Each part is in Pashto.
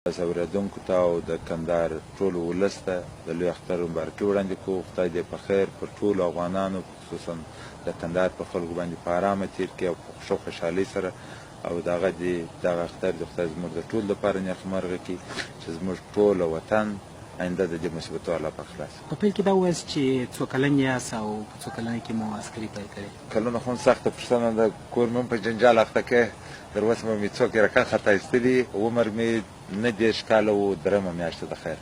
اورېدونکو ته او د کندهار ټولو ولس ته د لوی اختر مبارکي وړاندې کوو. خدای دې په خیر پر ټولو افغانانو خصوصا د کندهار په خلکو باندې په ارامه تېر کړي او په ښه خوشحالۍ سره او دغه اختر د خدای زموږ د ټولو لپاره نیکمرغه کړي چې زموږ ټوله وطن آینده د دې مصیبتو الله پاک خلاص کړي. په پیل کې دا ووایاست چې څو کلن یاست او په څو کلنۍ کې مو عسکري پیل کړی؟ کلونه خو سخته پوښتنه ده. کور مې هم په جنجال اخته کې تر اوسه مې څوک رکن خطا ایستلي. عمر مې 9 کاله و، 3 میاشته د خیر.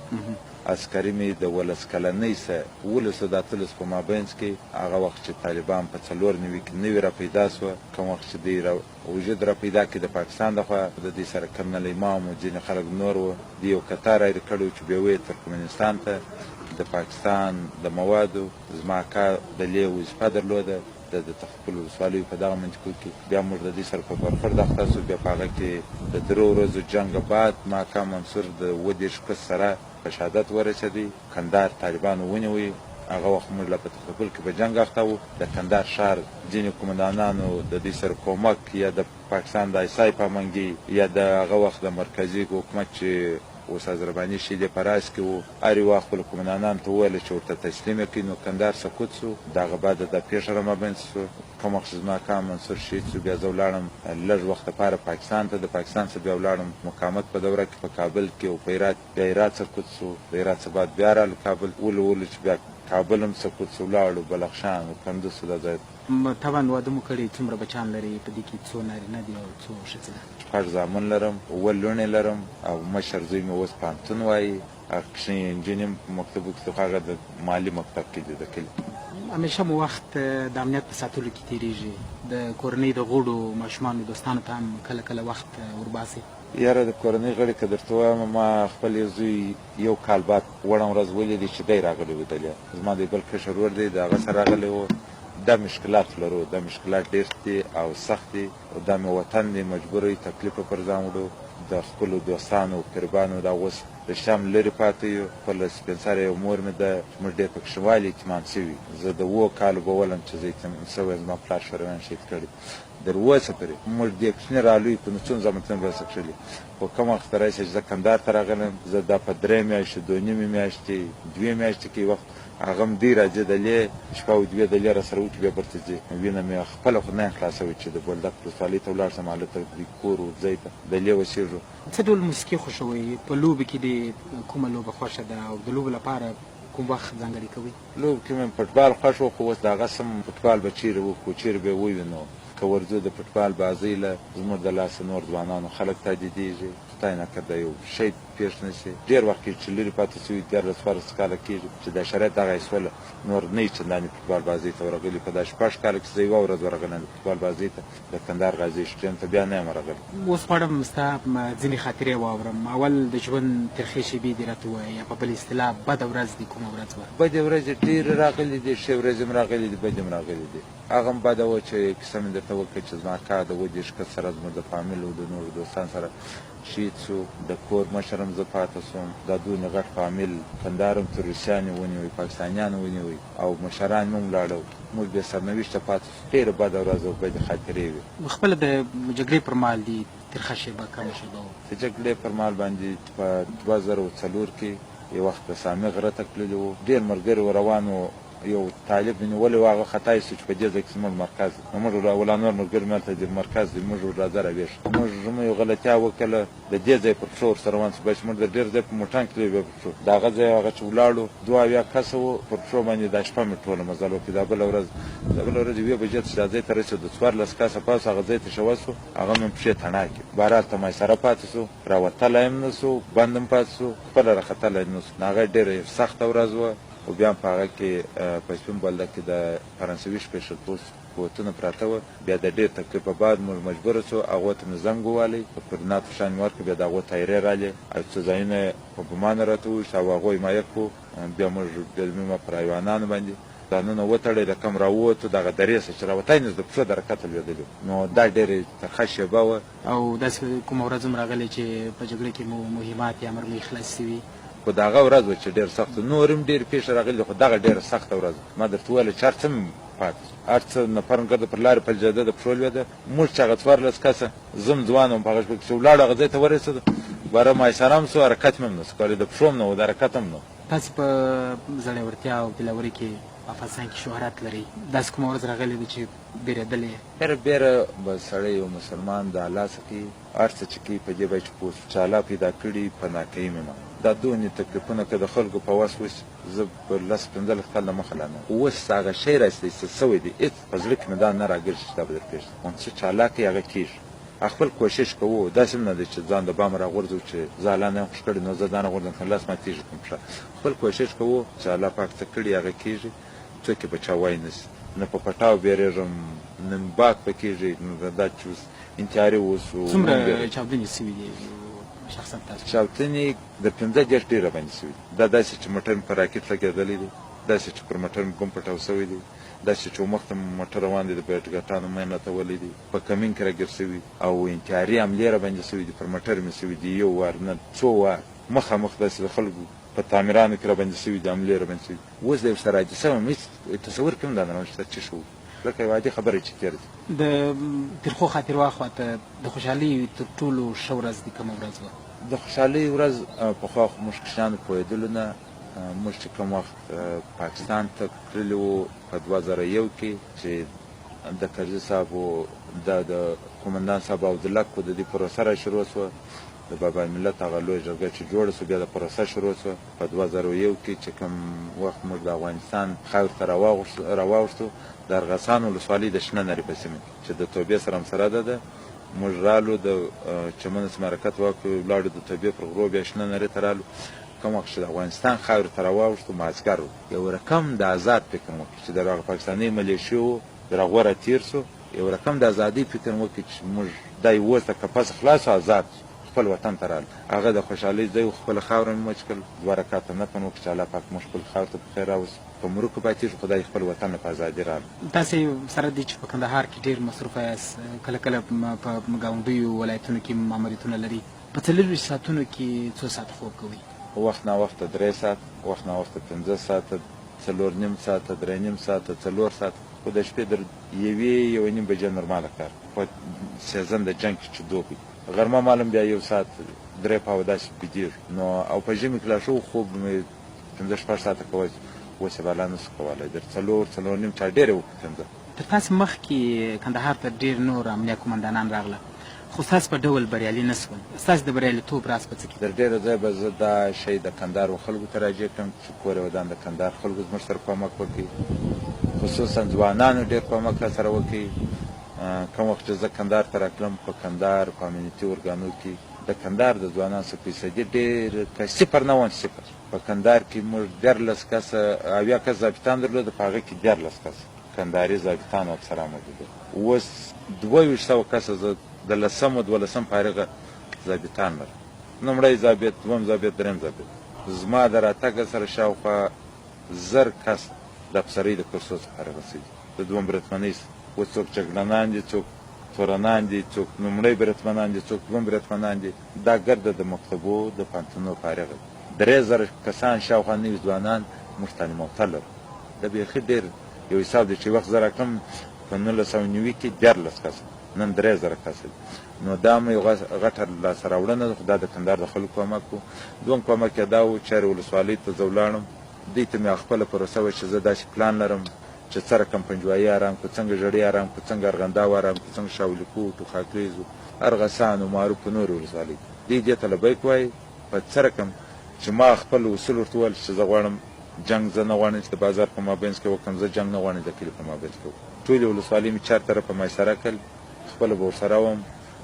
عسکري مې د 11 کلنۍ څخه 11 په مابینځ کې هغه وخت چې طالبان په 94 کې نوي را پیدا سوه، کوم وخت چې دوی وجود را پیدا کړي د پاکستان لخوا د دوی سره کرنل امام و ځینې خلک نور وو. دوی یو قطار ایر کړی و چې بیا یې ترکمنستان ته د پاکستان د موادو زما اکا د لې وظیفه درلوده د تخپل ولسوالیو په دغه منطقو کې. بیا موږ د دوی سره په برخورد اخته سو. بیا په هغه کې د 3 ورځو جنګ بعد ما اکا منصور د 30 کس سره په شهادت ورسېدی. کندهار طالبانو ونیوی. هغه وخت موږ لا په تقابل کې په جنګ اخته وو. د کندهار ښار ځینې قومندانانو د دوی سره کومک یا د پاکستان د ایسای پامنګي یا د هغه وخت د مرکزي حکومت چې استاد رباني شیدې په راس کې وو، هر یو خپلو قومندانانو ته وویل چې ورته تسلیم یې کړي. نو کندهار سقوط سو. د هغه بعد د پیښه رامنځته سو. کوم وخت چې زما اکا منصور شهید سو، بیا زه ولاړم لږ وخت لپاره پاکستان ته. د پاکستان څخه بیا ولاړم مقاومت په دوره کې په کابل کې او په هرات. بیا هرات سقوط سو. د هرات څخه بعد بیا رالو کابل. ولو چې بیا کابل هم سقوط سو، ولاړو بلخشان او کندوز دا ځای. طبعا واده مو کړی. څومره بچیان لري؟ په دې کې څو نارینه دي او څو ښځې ده؟ 6 زامن لرم، 7 لوڼې لرم او مشر زوی مې اوس پوهنتون وایي. هغه کوچنی نجونې هم په مکتبو کې هغه د مالي مکتب کې دي د کلي. همیشه مو وخت د امنیت په ساتلو کې تېرېږي. د کورنۍ د غړو ماشومانو دوستانو ته هم کله کله وخت ورباسي؟ یاره د کورنۍ غړي که درته ووایم، ما خپل یو زوی 1 کال بعد وړه ورځ ولیدې چې دی راغلی و دلیا. زما د بل کشر ورور دی، د هغه سره راغلی و. دا مشکلات لرو. دا مشکلات ډېر دي او سخت دي او دا مې وطن دی مجبور یې تکلیف پر ځان وړو. د خپلو دوستانو قربانو دا اوس د شام لرې پاتې یو. خپله سپین سره یو مور مې ده، موږ ډېر په کښوالي اطمینان شوي. زه د 7 کالو به ولم چې زه اطمینان شوی زما پلار شورویان شهید کړی. در اوسه پورې موږ دې کوچني رالوی په نو څو زامتونه به سکشلي. خو کوم وخت راشي چې زه کندهار ته راغلم، زه دا په 3 میاشتې 2 میاشتې 2 میاشتې کې وخت هغه هم دی راځي دلې شپه او 2 دلې را سره وکړي بیا برته ځي. وینه مې خپله خو نه خلاصوي چې د بولدک ولسوالۍ ته ولاړ شم، هلته د کور ځای ته دلې اوسېږو. څه ډول موسیقي خوښوئ؟ په لوبو کې دې کومه لوبه خوښه ده او د لوبو لپاره کوم وخت ځانګړی کوئ؟ لوبو کې مې فوټبال خوښ و، خو اوس د هغه سم فوټبال به چیرې وکړو، چیرې به یې ووینو. که ورځو د فوټبال بازۍ له زموږ د لاسه نور ځوانانو خلک تهدیدېږي. خدای نکرده یو شی پېښ نه شي. ډېر وخت کې چې لرې پاتې شوي 14 کاله کېږي چې دا شرایط دغه ایسوله نور نه یې چندانې فوټبال بازۍ ته ورغلي. په دا 6 کاله کې زه 1 ورځ ورغلم د فوټبال بازۍ ته د کندهار غازي سټېډیم ته، بیا نه یم ورغلی. اوس غواړم ستا ځینې خاطرې واورم. اول د ژوند ترخې شېبې دې راته ووایه، یا په بل اصطلاح بده ورځ دې کومه ورځ وه؟ بدې ورځې ډېرې راغلي دي، ښې ورځې هم راغلي دي، بدې هم راغلي دي. هغه هم بده وه چې کیسه مې درته وکړه چې زما اکا د 20 کس سره زموږ د فامیل او د نورو دوستان سره شهید سو. د کور مشر هم زه پاته سوم. دا دونه غټ فامیل کندهار هم تروریستان یې ونیوی، پاکستانیان ونیوی او مشران مې هم ولاړو. موږ بې سرنوشته پاته سو. ډېره بده ورځ او بدې خاطرې وې. خپله د جګړې پر مهال دې ترخه شېبه کومه شېبه وه؟ د جګړې پر مهال باندې په 2004 کې یو وخت د سامي غره ته تللي وو. ډېر ملګري و روان وو. یو طالب مې نیولی و، هغه خطا یې سو چې په دې ځای کې زموږ مرکز دی. نو موږ ولا نور ملګري مې هلته د مرکز دی، موږ راځه راویښ. موږ یو غلطیا وکړله، د دې ځای پر پښو ورسره روان سو. بس موږ د ډېر ځای په موټان کې بیا پر پښو د هغه ځای هغه چې ولاړو 2 کسه وو پر پښو باندې. دا شپه مې ټوله مزل وکړي. دا بله ورځ 2 بجې ته چې دا ځای ته رسېدو 14 کسه پاس هغه ځای ته شوه سو. هغه مې پښې تڼاکې بهرحال ته میسره پاتې سو. راوتلی هم نه سو، بند هم پاتې سو، خپله راختلی نه سو. هغه ډېره سخته ورځ وه. او بیا په هغه کې په سپین بولدک کې د فرانسوي سپیشل فورس قوتونه پراته وه. بیا د ډېر تکلیف په بعد موږ مجبوره سو هغو ته مې زنګ ووالی، په کوردیناتو فشار مې ورکړه. بیا د هغو تیارې رالې او څو ځایونه په بمانو راته وویشت او هغو حمایه کړو. بیا موږ بېلمې پر حیوانانو باندې ځانونه وتړی، د کم راووتو دغه درې څخه چې راوتی نو د پښو د حرکته لوېدلي. نو دا ډېرې ترخه شېبه وه. او داسې کومه ورځ هم راغلې چې په جګړه کې مو مهمات یا مرمۍ خلاص شوي؟ خو د هغه ورځ وه چې ډېر سخت و. نور هم ډېرې پېښې راغلي، خو دغه ډېره سخته ورځ. ما درته وویله چې هر څه مې پاتې سو، هر څه نفرم ګرده پر لارې پلجېده، د پښو لوېده. موږ چې هغه 14 کسه، زه هم ځوان وم په هغه شپه کې چې ولاړو هغه ځای ته ورسېدو. باره مایسره هم سو حرکت مې هم نه سو کولی د پښو هم نه و د حرکت هم نه و. تاسې په زړورتیا او دلاورۍ کې په افغانستان کې شهرت لرئ داسې کومه ورځ راغلې ده چې بیرېدلې بیره به سړی یو مسلمان د الله څخه هر څه چې کوي په دې باید چې پوه شو چې الله پیدا کړي په ناکیي مې دا دونې تکلیفونه که د خلکو په وس وشي زه په 10-15 کال مخه لا نه اوس هغه شی راسته څه سوی دی هېڅ په زړه کې مې دا نه راګرځي چې دا به درپېښ څه چې الله کوي هغه کېږي خپل کوشش کوو داسې هم نه دی چې ځان د بام راغورځو چې زه الله نه یم خوښ کړی نو زه دا نه غورځم که لاس ماتېږي کوم پښه خپل کوشش کوو چې الله پاک څه کړي هغه کېږي څوک یې په چا وای نه شي نه په پټاو بیرېږم نه باک په کېږي نو دا چې اوس انتحاري اوسو څومره چاودنې سوي دي شخصا تاسو چاودنې د 15 ډېره باندې سوي دي دا داسې چې موټر مې په راکټ لګېدلی دی داسې چې پر موټر مې بم پټاو سوی دی داسې چې مخ ته موټر روان دی د بیټګټانو مې نتولی دی په کمین کې راګیر سوي او انتحاري حملې راباندې سوي دي پر موټر مې سوي دي یو وار نه څو وار مخامخ داسې د خلکو په تعمیرانو کې راباندې سوي دي حملې راباندې سوي دي اوس د یو څه راجسه وم هېڅ تصور کې هم دا نه چې څه شو لکه یو عادي خبره چې تېر دي د ترخو خاطرو خواته د خوشحالۍ تر ټولو ښه ورځ دي کومه ورځ وه د خوشحالۍ ورځ پخوا خو موږ کشرانو پوهېدلو نه موږ چې کوم وخت پاکستان ته تللي وو په 2001 کې چې د کرزي صاحب و دا د قومندان صاحب عبدالله کو د دې پروسه را شروع شوه د بابا ملت هغه لویه جرګه چې جوړه شوه بیا د پروسه شروع شوه په 2001 کې چې کوم وخت موږ د افغانستان خاورې ته راواوښتو د ارغسان ولسوالۍ د شنه نري په سیمه چې د توبې سره همسره ده موږ رالو د چمن سیمه حرکت وکړو ولاړو د توبې پر غرو بیا شنه نري ته رالو کوم وخت چې د افغانستان خاورې ته راواوښتو مازدیګر یو رقم د آزاد فکر وکړي چې د هغه پاکستاني ملیشو در هغه راتېر سو یو رقم د ازادۍ فکر وکړي چې موږ دا یې اوس د کپس خلاص او آزاد خپل وطن ته رال هغه د خوشحالۍ ځای خپله خاوره مې مچ کړل 2 رکعته نفل وکړو چې الله پاک موږ خپل خاورې ته په خیر راوست په مروکو پاتې شو خدای خپل وطن په ازادي رال تاسې سره دي چې په کندهار کې ډېر مصروفه یاست کله کله په ګاونډیو ولایتونو کې ماموریتونه لري په 40 ساعتونو کې څو ساعت خوب کوئ وخت نا وخت 3 ساعت وخت نا وخت 15 ساعت 4.5 ساعت 3.5 ساعت 4 ساعت خو د شپې در یو نیم بجې نورماله کار په سیزن د جنګ چې دوبي غرمه معلوم بیا 1 ساعت 3 پاو داسې بېدېږي نو او په ژمي کې لا ښه خوب مې 15-16 ساعته کوی اوس یې بالا نه شو کولی در 4.5 چا ډېرې وکړو تر تاسې مخکې کندهار ته ډېر نور امنیه قومندانان راغله خو ستاسې په ډول بریالي نه شول ستاسې د بریالیتوب راز په څه کې در ډېره ځای به زه دا شی د کندهار خلکو ته راجع کړم چې کور یې ودان د کندهار خلکو زموږ سره کومک وکړي خصوصا ځوانانو ډېر کومک را سره وکړي کوم وخت چې زه کندهار ته راتلم په کندهار په امنیتي ارګانو کې د کندهار د ځوانانو څه فیصدي ډېر که 0 نه وان 0 په کندهار کې موږ 14 کسه 80 کس ضابطان درلوده په هغه کې 14 کس کندهاري ضابطان او افسران موجود اوس 2200 کسه زه د 10-12 فارغه ضابطان لرم لومړی ضابط دویم ضابط دریم ضابط زما د راتګ سره شاوخوا 1000 کس د افسرۍ د کورسو څخه فارغه شوي د دویم بریتمنۍ اوس څوک جګړنان دي څوک تورنان دي څوک لومړی بریتمنان دي څوک دویم بریتمنان دي دا ګرده د مکتبو د پوهنتونو فارغه 3000 کسان شاوخوا نوي ځوانان موږ تعلیم یافته لرو دا بیخي ډېر یو حساب دی چې وخت زه راکړم په 1990 کې 14 کسه نن 3000 کسه نو دا مې یو غټه لاسته راوړنه ده خو دا د کندهار د خلکو کومک و دویم کومک یې دا و چارې ولسوالۍ ته زه ولاړم دوی ته مې خپله پروسه وه چې زه داسې پلان لرم چې څه رقم پنجوایي ارام کړو څنګه ژړۍ ارام کړو څنګه ارغنداو ارام کړو څنګه شاولیکو ټوخاکریزو ارغسان و معروف په نورې ولسوالۍ دوی دې ته لبیک وایي په څه رقم چې ما خپل اصول ورته وویل چې زه غواړم جنګ زه نه غواړم چې د بازار په مابینځ کې وکړم زه جنګ نه غواړم د کلي په مابینځ کې وکړم ټولې ولسوالۍ مې 4 طرفه مایسره کړل خپله به ورسره وم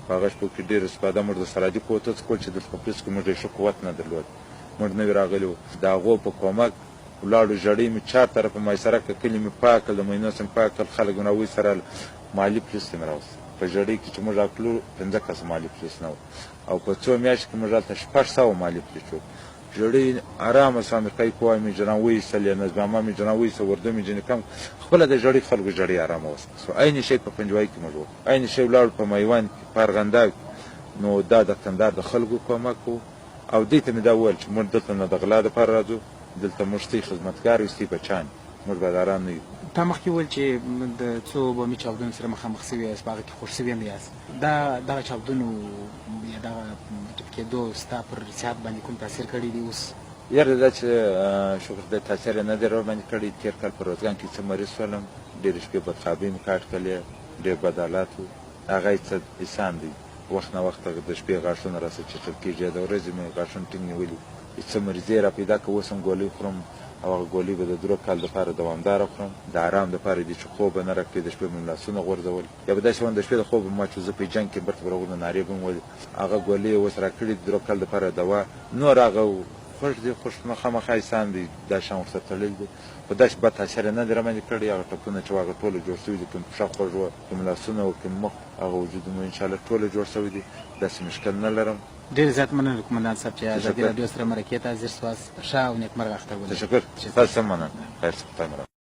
په هغه شپو کې ډېر استفاده موږ د سرحدي قوتو څخه کول چې دلته په پولیس کې موږ ډېر ښه قوت نه درلود موږ نوي راغلي وو د هغو په کومک ولاړو ژړۍ مې 4 طرفه مایسره کړل کلي مې پاک کړل د مینو سم پاک کړل خلک مې راوایي سره مالي پولیس ته مې راوست په ژړۍ کې چې موږ راکړلو 15 کسه مالي پولیس نه و او په 2 میاشتو کې موږ هلته 600 مالي پولیس وو ژړۍ ارامه سو امریکایي قواوې مې جنان وایستلې نظامه مې جنان وایسته اردو مې جنې کم خپله د ژړۍ خلکو ژړۍ ارامه وسو عین شی په پنجوایي کې موږ وکړو عین شی ولاړو په میوند کې په ارغنداو نو دا د کندهار د خلکو کومک و او دوی ته مې دا وویل چې موږ دلته نه د غلا دپاره راځو دلته موږ ستاسې خدمتګار یو ستاسې بچیان موږ باداران نه یو تا مخکې وویل چې د څو بمي چاودنو سره مخامخ شوي یاست په هغه کې خوښ شوي هم یاست دغه چاودنو یا دغه کېدو ستا پر صحت باندې کوم تاثیر کړی دی اوس؟ یاره دا چې شکر دی تاثیر یې نه دی راباندې کړی. تېر کال په روزګان کې څه مریض شولم، ډېرې شپې بدخوابۍ مې کاټ کړلې، ډېر بد حالات و. هغه یې څه احسان دی. وخت نه وخت د شپې غاښونه راسه چټل کېږي، د ورځې مې غاښونه ټینګ نیولي. څه مریضۍ را پیدا که اوس هم ګولۍ خورم، او هغه ګولۍ به د 2 کال دپاره دوامداره خورم. د آرام دپاره دي چې خوب به نه راکړي، د شپې به مې لاسونه غورځول، یا به داسې وم د شپې د خوب به ما چې زه په جنګ کې برته برغونه نارې به مې ویلې. هغه ګولۍ یې اوس را کړي د 2 کال دپاره دوا. نور هغه خوښ دی، خوښ خامخا احسان دی، دا شیان ورسره تړلي دي. خو داسې بد تاثیر یې نه دی راباندې کړی. هغه ټپونه چې هغه ټوله جوړ شوي دي، کوم پښه خوږ وه، کوم لاسونه وه، کوم مخ، هغه وجود مو انشاءالله ټوله جوړ شوی دی. داسې مشکل نه لرم. ډېر زیات مننه قومندان صاحب چې ازادي راډیو سره مرکې ته حاضر سواست. ښه او نیکمرغه اختر ولرئ. تشکر. تاسو هم مننه. خیر څه